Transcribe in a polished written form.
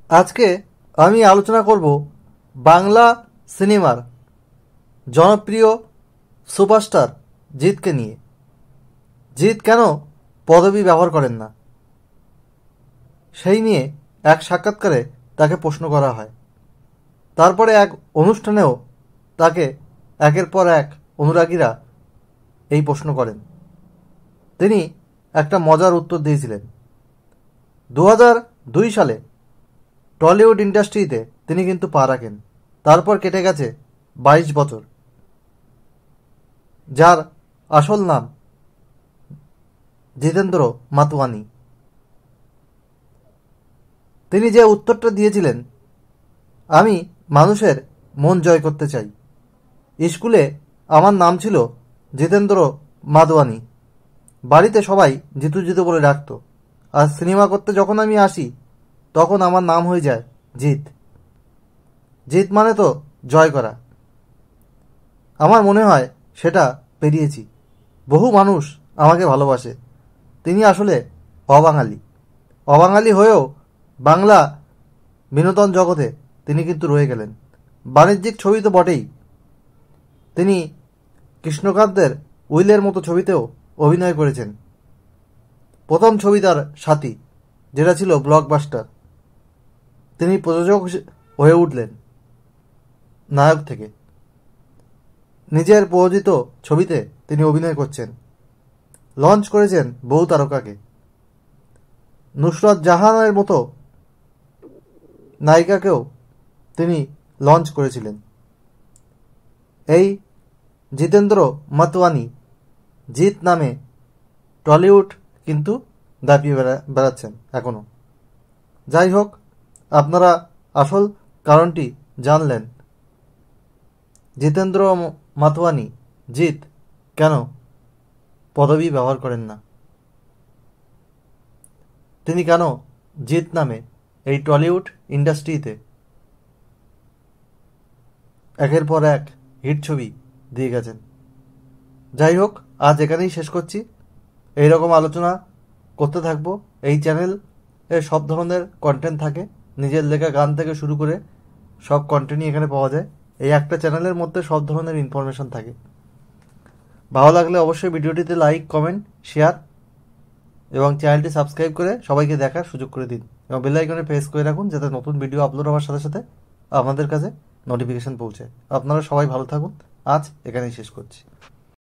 আজকে আমি আলোচনা করব বাংলা সিনেমার জনপ্রিয় সুপারস্টার জিৎকে নিয়ে। জিৎ কেন পদবি ব্যবহার করেন না, সেই নিয়ে এক সাক্ষাৎকারে তাকে প্রশ্ন করা হয়। তারপরে এক অনুষ্ঠানেও তাকে একের পর এক অনুরাগীরা এই প্রশ্ন করেন। তিনি একটা মজার উত্তর দিয়েছিলেন। 2002 সালে টলিউড ইন্ডাস্ট্রিতে তিনি কিন্তু পা রাখেন। তারপর কেটে গেছে 22 বছর। যার আসল নাম জিতেন্দ্র মাতওয়ানি। তিনি যে উত্তরটা দিয়েছিলেন, আমি মানুষের মন জয় করতে চাই। স্কুলে আমার নাম ছিল জিতেন্দ্র মাতওয়ানি। বাড়িতে সবাই জিতু জিতু বলে ডাকত। আর সিনেমা করতে যখন আমি আসি তখন আমার নাম হয়ে যায় জিৎ। জিৎ মানে তো জয় করা। আমার মনে হয় সেটা পেরিয়েছি। বহু মানুষ আমাকে ভালোবাসে। তিনি আসলে অবাঙালি। অবাঙালি হয়েও বাংলা বিনোদন জগতে তিনি কিন্তু রয়ে গেলেন। বাণিজ্যিক ছবি তো বটেই, তিনি কৃষ্ণকান্তের উইলের মতো ছবিতেও অভিনয় করেছেন। প্রথম ছবি তার সাথী, যেটা ছিল ব্লকবাস্টার। তিনি প্রযোজক হয়ে উঠলেন নায়ক থেকে। নিজের প্রযোজিত ছবিতে তিনি অভিনয় করছেন। লঞ্চ করেছেন বহু তারকাকে। নুসরত জাহানের মতো নায়িকাকেও তিনি লঞ্চ করেছিলেন। এই জিতেন্দ্র মাতওয়ানি জিৎ নামে টলিউড কিন্তু দাপিয়ে বেড়াচ্ছেন এখনো। যাই হোক, আপনারা আসল কারণটি জানলেন। জিতেন্দ্র মাতওয়ানি জিৎ কেন পদবি ব্যবহার করেন না, তিনি কেন জিৎ নামে এই টলিউড ইন্ডাস্ট্রিতে একের পর এক হিট ছবি দিয়ে গেছেন। যাই হোক, আজ এখানেই শেষ করছি। এইরকম আলোচনা করতে থাকবো। এই চ্যানেলে সব ধরনের কন্টেন্ট থাকে। নিজের লেখা গান থেকে শুরু করে সব কন্টেন্টই এখানে পাওয়া যায়। এই একটা চ্যানেলের মধ্যে সব ধরনের ইনফরমেশন থাকে। ভালো লাগলে অবশ্যই ভিডিওটিতে লাইক, কমেন্ট, শেয়ার এবং চ্যানেলটি সাবস্ক্রাইব করে সবাইকে দেখার সুযোগ করে দিন এবং বেল আইকনে প্রেস করে রাখুন, যাতে নতুন ভিডিও আপলোড হওয়ার সাথে সাথে আপনাদের কাছে নোটিফিকেশন পৌঁছে। আপনারা সবাই ভালো থাকুন। আজ এখানেই শেষ করছি।